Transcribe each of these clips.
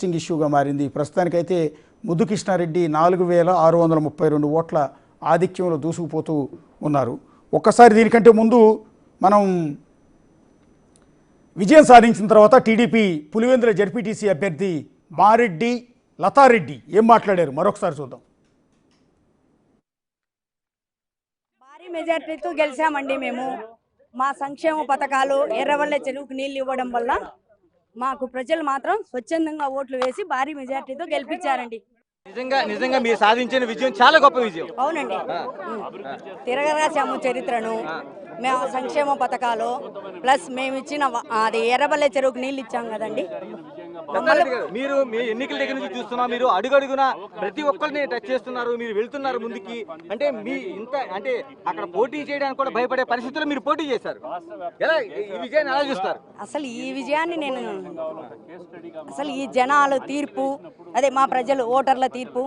Interesting ఇష్యూగా మారింది. ప్రస్తుతానికైతే ముద్దు కృష్ణారెడ్డి 4632 ఓట్ల ఆధిక్యంలో దూసుకుపోతూ ఉన్నారు. ఒక్కసారి దీనికంటే ముందు మనం విజయం సాధించిన తర్వాత టీడీపీ పులివెందుల జడ్పీటీసీ అభ్యర్థి మారెడ్డి లతారెడ్డి ఏం మాట్లాడారు మరొకసారి చూద్దాం. భారీ మెజార్టీతో గెలిచామండి. మేము మా సంక్షేమ పథకాలు ఎర్రవల్లె చెరువుకు నీళ్లు ఇవ్వడం వల్ల మాకు ప్రజలు మాత్రం స్వచ్ఛందంగా ఓట్లు వేసి భారీ మెజార్టీతో గెలిపించారండి. నిజంగా మీరు సాధించిన విజయం చాలా గొప్ప విజయం. అవునండి, తిరగరాశాము చరిత్రను. మేము సంక్షేమ పథకాలు ప్లస్ మేము ఇచ్చిన అది ఎర్రబల్లె చెరువుకు నీళ్ళు ఇచ్చాం కదండి. మీరు మీ ఎన్నికల దగ్గర నుంచి చూస్తున్నా, మీరు అడుగడుగున ప్రతి ఒక్కరిని టచ్ చేస్తున్నారు, మీరు వెళ్తున్నారు ముందుకి. అంటే మీ ఇంత అంటే అక్కడ పోటీ చేయడానికి కూడా భయపడే పరిస్థితుల్లో మీరు పోటీ చేశారు. ఎలా ఈ విజయాన్ని ఎలా చూస్తారు? అసలు ఈ విజయాన్ని అసలు ఈ జనాల తీర్పు, అదే మా ప్రజలు ఓటర్ల తీర్పు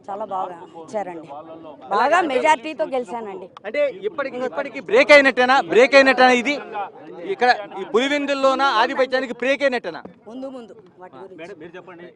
చాలా బాగా ఇచ్చారండి. బాగా మెజార్టీతో గెలిచానండి. అంటే ఇప్పటికి బ్రేక్ అయినట్టేనా ఇది ఇక్కడ ఈ పులివెందుల్లోన ఆధిపత్యానికి బ్రేక్ అయినట్టేనా? ముందు వాటి గురించి మీరు చెప్పండి.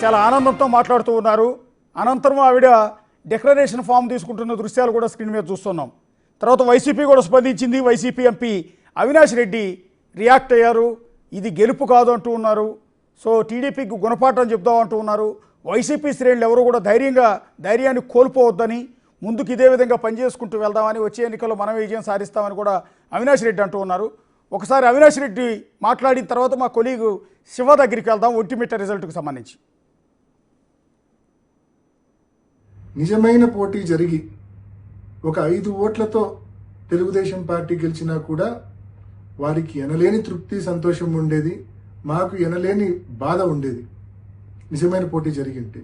చాలా ఆనందంతో మాట్లాడుతూ ఉన్నారు. అనంతరం ఆవిడ డిక్లరేషన్ ఫామ్ తీసుకుంటున్న దృశ్యాలు కూడా స్క్రీన్ మీద చూస్తున్నాం. తర్వాత వైసీపీ కూడా స్పందించింది. YCP MP Avinash Reddy react అయ్యారు. ఇది గెలుపు కాదు అంటూ ఉన్నారు. సో టీడీపీకి గుణపాఠం చెప్దాం అంటూ ఉన్నారు. వైసీపీ శ్రేణులు ఎవరు కూడా ధైర్యాన్ని కోల్పోవద్దని, ముందుకు ఇదే విధంగా పనిచేసుకుంటూ వెళ్దామని, వచ్చే ఎన్నికల్లో మనం విజయం సాధిస్తామని కూడా అవినాష్ రెడ్డి అంటూ ఉన్నారు. ఒకసారి అవినాష్ రెడ్డి మాట్లాడిన తర్వాత మా కొలీగు శివ దగ్గరికి వెళ్దాం ఒంటిమిట్ట రిజల్ట్కి సంబంధించి. నిజమైన పోటీ జరిగి ఒక 5 ఓట్లతో తెలుగుదేశం పార్టీ గెలిచినా కూడా వారికి ఎనలేని తృప్తి, సంతోషం ఉండేది. మాకు ఎనలేని బాధ ఉండేది నిజమైన పోటీ జరిగింటే.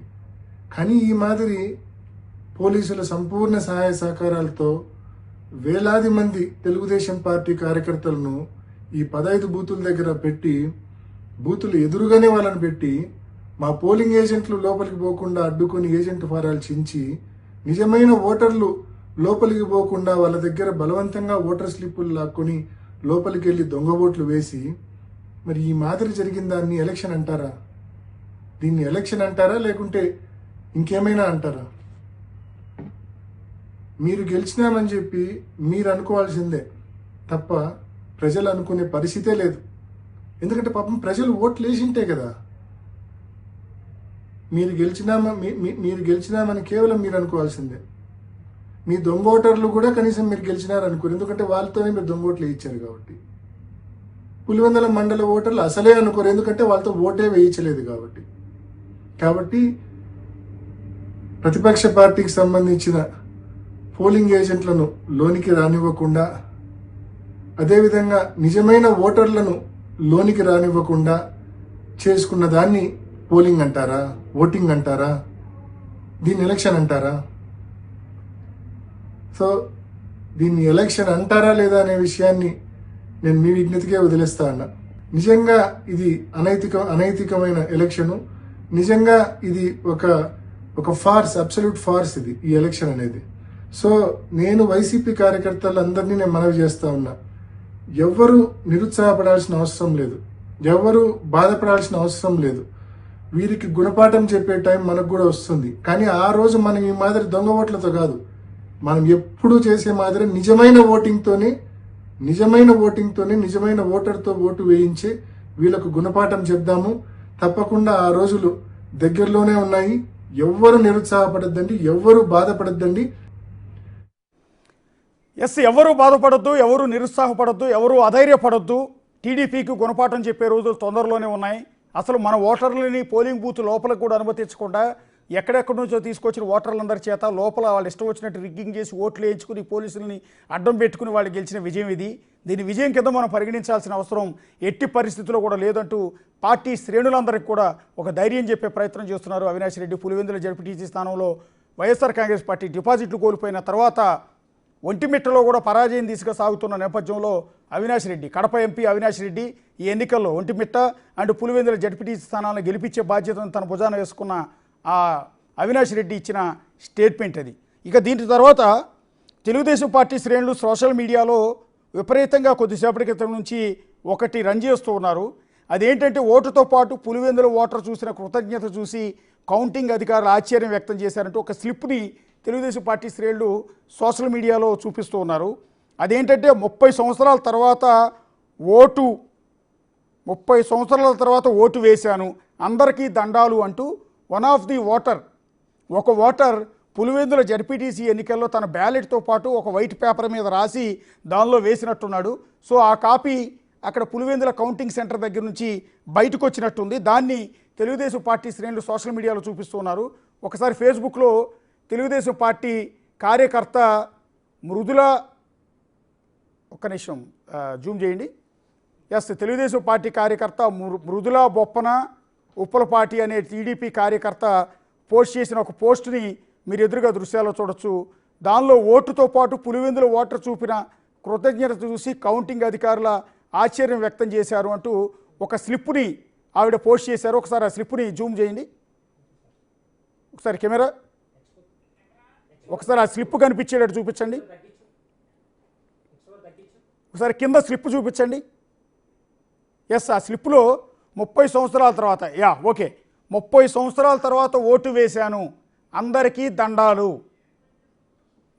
కానీ ఈ మాదిరి పోలీసుల సంపూర్ణ సహాయ సహకారాలతో వేలాది మంది తెలుగుదేశం పార్టీ కార్యకర్తలను ఈ 15 బూతుల దగ్గర పెట్టి, బూతులు ఎదురుగానే వాళ్ళని పెట్టి, మా పోలింగ్ ఏజెంట్లు లోపలికి పోకుండా అడ్డుకొని ఏజెంట్ ఫారాలు చించి, నిజమైన ఓటర్లు లోపలికి పోకుండా వాళ్ళ దగ్గర బలవంతంగా ఓటర్ స్లిప్పులు లాక్కొని లోపలికి వెళ్ళి దొంగ ఓట్లు వేసి, మరి ఈ మాదిరి జరిగిన దాన్ని ఎలక్షన్ అంటారా? దీన్ని ఎలక్షన్ అంటారా లేకుంటే ఇంకేమైనా అంటారా? మీరు గెలిచినామని చెప్పి మీరు అనుకోవాల్సిందే తప్ప ప్రజలు అనుకునే పరిస్థితే లేదు. ఎందుకంటే పాపం ప్రజలు ఓట్లు వేసింటే కదా మీరు గెలిచినామని కేవలం మీరు అనుకోవాల్సిందే. మీ దొంగ ఓటర్లు కూడా కనీసం మీరు గెలిచినారనుకోరు, ఎందుకంటే వాళ్ళతోనే మీరు దొంగ ఓట్లు వేయించారు కాబట్టి. పులివెందుల మండల ఓటర్లు అసలే అనుకోరు, ఎందుకంటే వాళ్ళతో ఓటే వేయించలేదు కాబట్టి ప్రతిపక్ష పార్టీకి సంబంధించిన పోలింగ్ ఏజెంట్లను లోనికి రానివ్వకుండా, అదేవిధంగా నిజమైన ఓటర్లను లోనికి రానివ్వకుండా చేసుకున్న దాన్ని పోలింగ్ అంటారా? ఓటింగ్ అంటారా? దీన్ని ఎలక్షన్ అంటారా? సో దీన్ని ఎలక్షన్ అంటారా లేదా అనే విషయాన్ని నేను మీ విజ్ఞతకే వదిలేస్తా అన్నా. నిజంగా ఇది అనైతికమైన ఎలక్షను. నిజంగా ఇది ఒక ఫార్స్, అబ్సల్యూట్ ఫార్స్ ఇది ఈ ఎలక్షన్ అనేది. సో నేను వైసీపీ కార్యకర్తలందరినీ నేను మనవి చేస్తా ఉన్నా, ఎవ్వరూ నిరుత్సాహపడాల్సిన అవసరం లేదు, ఎవ్వరూ బాధపడాల్సిన అవసరం లేదు. వీరికి గుణపాఠం చెప్పే టైం మనకు కూడా వస్తుంది. కానీ ఆ రోజు మనం ఈ మాదిరి దొంగ ఓట్లతో కాదు, మనం ఎప్పుడూ చేసే మాదిరి నిజమైన ఓటింగ్తోనే నిజమైన ఓటర్తో ఓటు వేయించి వీళ్ళకు గుణపాఠం చెప్దాము. తప్పకుండా ఆ రోజులు దగ్గరలోనే ఉన్నాయి. ఎవ్వరు నిరుత్సాహపడద్దండి, ఎవ్వరు బాధపడద్దండి. ఎవరు బాధపడద్దు, ఎవరు నిరుత్సాహపడద్దు, ఎవరు అధైర్యపడద్దు. టీడీపీకి గుణపాఠం చెప్పే రోజులు తొందరలోనే ఉన్నాయి. అసలు మన ఓటర్లని పోలింగ్ బూత్ లోపలికి కూడా అనుమతించకుండా ఎక్కడెక్కడి నుంచో తీసుకొచ్చిన ఓటర్లందరి చేత లోపల వాళ్ళు ఇష్టం వచ్చినట్టు రిగ్గింగ్ చేసి ఓట్లు వేయించుకుని పోలీసులని అడ్డం పెట్టుకుని వాళ్ళు గెలిచిన విజయం ఇది. దీని విజయం కింద మనం పరిగణించాల్సిన అవసరం ఎట్టి పరిస్థితుల్లో కూడా లేదంటూ పార్టీ శ్రేణులందరికీ కూడా ఒక ధైర్యం చెప్పే ప్రయత్నం చేస్తున్నారు అవినాష్ రెడ్డి. పులివెందుల జడ్పీటీసీ స్థానంలో వైఎస్ఆర్ కాంగ్రెస్ పార్టీ డిపాజిట్లు కోల్పోయిన తర్వాత ఒంటిమిట్టలో కూడా పరాజయం దిశగా సాగుతున్న నేపథ్యంలో అవినాష్ రెడ్డి, కడప ఎంపీ అవినాష్ రెడ్డి ఈ ఎన్నికల్లో ఒంటిమిట్ట అండ్ పులివెందుల జడ్పీటీసీ స్థానాలను గెలిపించే బాధ్యతను తన భుజాన వేసుకున్న ఆ అవినాష్ రెడ్డి ఇచ్చిన స్టేట్మెంట్ అది. ఇక దీని తర్వాత తెలుగుదేశం పార్టీ శ్రేణులు సోషల్ మీడియాలో విపరీతంగా కొద్దిసేపటి క్రితం నుంచి ఒకటి రన్ చేస్తూ ఉన్నారు. అదేంటంటే ఓటుతో పాటు పులివెందుల ఓటర్ చూసిన కృతజ్ఞత చూసి కౌంటింగ్ అధికారులు ఆశ్చర్యం వ్యక్తం చేశారంటూ ఒక స్లిప్ని తెలుగుదేశం పార్టీ శ్రేణులు సోషల్ మీడియాలో చూపిస్తూ ఉన్నారు. అదేంటంటే 30 సంవత్సరాల తర్వాత ఓటు వేశాను, అందరికీ దండాలు అంటూ వన్ ఆఫ్ ది ఒక ఓటర్ పులివెందుల జడ్పీటీసీ ఎన్నికల్లో తన బ్యాలెట్తో పాటు ఒక వైట్ పేపర్ మీద రాసి దానిలో వేసినట్టున్నాడు. సో ఆ కాపీ అక్కడ పులివెందుల కౌంటింగ్ సెంటర్ దగ్గర నుంచి బయటకు వచ్చినట్టుంది. దాన్ని తెలుగుదేశం పార్టీ శ్రేణులు సోషల్ మీడియాలో చూపిస్తున్నారు. ఒకసారి ఫేస్బుక్లో తెలుగుదేశం పార్టీ కార్యకర్త మృదుల, ఒక్క నిమిషం జూమ్ చేయండి. తెలుగుదేశం పార్టీ కార్యకర్త మృదుల బొప్పన ఉప్పలపాటి అనే టీడీపీ కార్యకర్త పోస్ట్ చేసిన ఒక పోస్ట్ని మీరు ఎదురుగా దృశ్యాల్లో చూడొచ్చు. దానిలో ఓటుతో పాటు పులివెందుల ఓటర్ చూపిన కృతజ్ఞత చూసి కౌంటింగ్ అధికారుల ఆశ్చర్యం వ్యక్తం చేశారు అంటూ ఒక స్లిప్ని ఆవిడ పోస్ట్ చేశారు. ఒకసారి ఆ స్లిప్ని జూమ్ చేయండి. ఒకసారి కెమెరా ఒకసారి ఆ స్లిప్ కనిపించేటట్టు చూపించండి. ఒకసారి కింద స్లిప్ చూపించండి. ఆ స్లిప్లో 30 సంవత్సరాల తర్వాత 30 సంవత్సరాల తర్వాత ఓటు వేశాను, అందరికీ దండాలు.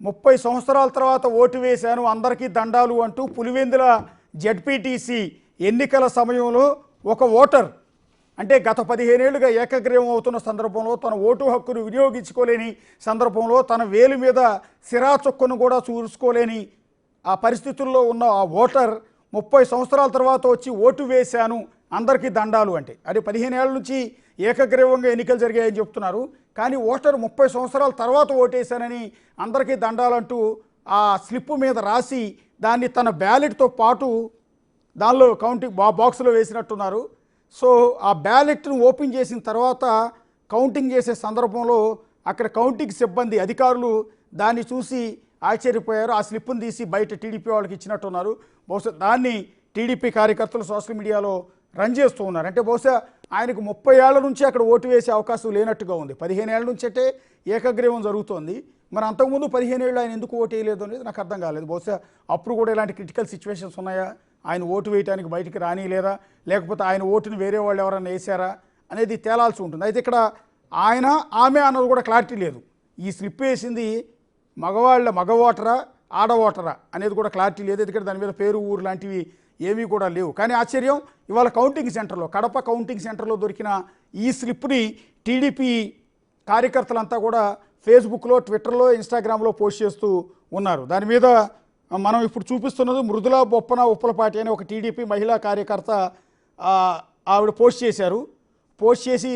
30 సంవత్సరాల తర్వాత ఓటు వేశాను, అందరికీ దండాలు అంటూ పులివెందుల జడ్పీటీసీ ఎన్నికల సమయంలో ఒక ఓటర్, అంటే గత 15 ఏళ్లుగా ఏకగ్రీవం అవుతున్న సందర్భంలో తన ఓటు హక్కును వినియోగించుకోలేని సందర్భంలో తన వేలు మీద సిరా చొక్కును కూడా చూసుకోలేని ఆ పరిస్థితుల్లో ఉన్న ఆ ఓటర్ 30 సంవత్సరాల తర్వాత వచ్చి ఓటు వేశాను, అందరికీ దండాలు అంటే అది 15 ఏళ్ల నుంచి ఏకగ్రీవంగా ఎన్నికలు జరిగాయని చెప్తున్నారు. కానీ ఓటర్ 30 సంవత్సరాల తర్వాత ఓటేశానని అందరికీ దండాలంటూ ఆ స్లిప్ మీద రాసి దాన్ని తన బ్యాలెట్తో పాటు దానిలో కౌంటింగ్ బాక్స్లో వేసినట్టున్నారు. సో ఆ బ్యాలెట్ను ఓపెన్ చేసిన తర్వాత కౌంటింగ్ చేసే సందర్భంలో అక్కడ కౌంటింగ్ సిబ్బంది అధికారులు దాన్ని చూసి ఆశ్చర్యపోయారు. ఆ స్లిప్ను తీసి బయట టీడీపీ వాళ్ళకి ఇచ్చినట్టున్నారు. బహుశా దాన్ని టీడీపీ కార్యకర్తలు సోషల్ మీడియాలో రన్ చేస్తూ ఉన్నారు. అంటే బహుశా ఆయనకు 30 ఏళ్ల నుంచి అక్కడ ఓటు వేసే అవకాశం లేనట్టుగా ఉంది. 15 ఏళ్ల నుంచి అంటే ఏకగ్రీవం జరుగుతోంది. మరి అంతకుముందు 15 ఏళ్ళు ఆయన ఎందుకు ఓటు వేయలేదు అనేది నాకు అర్థం కాలేదు. బహుశా అప్పుడు కూడా ఇలాంటి క్రిటికల్ సిచ్యువేషన్స్ ఉన్నాయా, ఆయన ఓటు వేయడానికి బయటికి రానిలేదా, లేకపోతే ఆయన ఓటుని వేరే వాళ్ళు ఎవరైనా వేశారా అనేది తేలాల్సి ఉంటుంది. అయితే ఇక్కడ ఆయన ఆమె అన్నది కూడా క్లారిటీ లేదు. ఈ స్లిప్ వేసింది మగ ఓటరా ఆడ ఓటరా అనేది కూడా క్లారిటీ లేదు. ఎందుకంటే దాని మీద పేరు ఊరు లాంటివి ఏమీ కూడా లేవు. కానీ ఆశ్చర్యం, ఇవాళ కౌంటింగ్ సెంటర్లో కడప కౌంటింగ్ సెంటర్లో దొరికిన ఈ స్లిప్ని టీడీపీ కార్యకర్తలంతా కూడా ఫేస్బుక్లో, ట్విట్టర్లో, ఇన్స్టాగ్రామ్లో పోస్ట్ చేస్తూ ఉన్నారు. దాని మీద మనం ఇప్పుడు చూపిస్తున్నది మృదుల బొప్పన ఉప్పలపాటి అనే ఒక టీడీపీ మహిళా కార్యకర్త ఆవిడ పోస్ట్ చేశారు. పోస్ట్ చేసి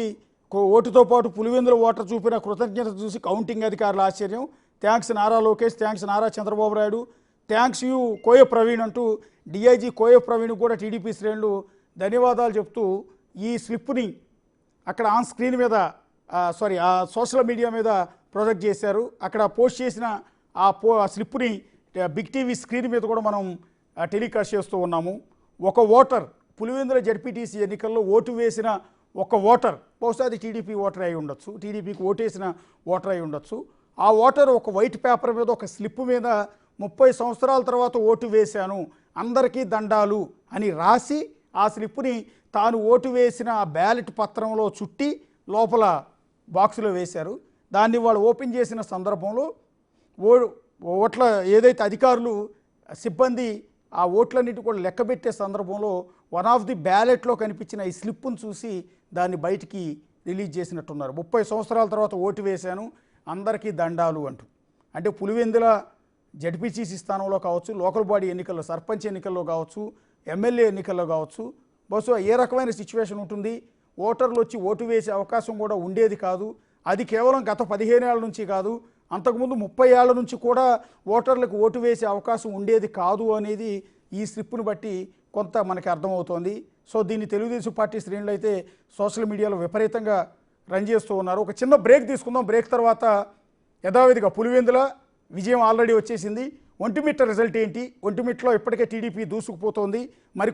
ఓటుతో పాటు పులివెందుల ఓటర్ చూపిన కృతజ్ఞత చూసి కౌంటింగ్ అధికారుల ఆశ్చర్యం, thanks Nara Lokesh, thanks Nara Chandrababu Naidu, thanks you Koya Praveen అంటూ డిఐజీ కోయ ప్రవీణ్ కూడా టీడీపీ శ్రేణులు ధన్యవాదాలు చెప్తూ ఈ స్లిప్ని అక్కడ ఆన్ స్క్రీన్ మీద ఆ సోషల్ మీడియా మీద ప్రొజెక్ట్ చేశారు. అక్కడ పోస్ట్ చేసిన ఆ స్లిప్ని బిగ్ టీవీ స్క్రీన్ మీద కూడా మనం టెలికాస్ట్ చేస్తూ ఉన్నాము. ఒక ఓటర్ పులివెందుల జడ్పీటీసీ ఎన్నికల్లో ఓటు వేసిన ఒక ఓటర్, బహుశా అది టీడీపీ ఓటర్ అయి ఉండొచ్చు, టీడీపీకి ఓటేసిన ఓటర్ అయి ఉండొచ్చు. ఆ ఓటర్ ఒక వైట్ పేపర్ మీద ఒక స్లిప్ మీద 30 సంవత్సరాల తర్వాత ఓటు వేశాను, అందరికీ దండాలు అని రాసి ఆ స్లిప్ని తాను ఓటు వేసిన ఆ బ్యాలెట్ పత్రంలో చుట్టి లోపల బాక్సులో వేశారు. దాన్ని వాళ్ళు ఓపెన్ చేసిన సందర్భంలో ఓట్ల ఏదైతే అధికారులు సిబ్బంది ఆ ఓట్లన్నిటి కూడా లెక్కబెట్టే సందర్భంలో వన్ ఆఫ్ ది బ్యాలెట్లో కనిపించిన ఈ స్లిప్ను చూసి దాన్ని బయటికి రిలీజ్ చేసినట్టున్నారు. 30 సంవత్సరాల తర్వాత ఓటు వేశాను, అందరికీ దండాలు అంటూ. అంటే పులివెందుల జడ్పీటీసీ స్థానంలో కావచ్చు, లోకల్ బాడీ ఎన్నికల్లో, సర్పంచ్ ఎన్నికల్లో కావచ్చు, ఎమ్మెల్యే ఎన్నికల్లో కావచ్చు, బహుశా ఏ రకమైన సిచ్యువేషన్ ఉంటుంది, ఓటర్లు వచ్చి ఓటు వేసే అవకాశం కూడా ఉండేది కాదు. అది కేవలం గత 15 ఏళ్ల నుంచి కాదు, అంతకుముందు 30 ఏళ్ల నుంచి కూడా ఓటర్లకు ఓటు వేసే అవకాశం ఉండేది కాదు అనేది ఈ స్లిప్ను బట్టి కొంత మనకి అర్థమవుతోంది. సో దీన్ని తెలుగుదేశం పార్టీ శ్రేణులు అయితే సోషల్ మీడియాలో విపరీతంగా రన్ చేస్తూ ఉన్నారు. ఒక చిన్న బ్రేక్ తీసుకుందాం. బ్రేక్ తర్వాత యథావిధిగా పులివెందుల విజయం ఆల్రెడీ వచ్చేసింది, ఒంటిమిట్ట రిజల్ట్ ఏంటి? ఒంటిమిట్టలో ఇప్పటికే టీడీపీ దూసుకుపోతోంది. మరి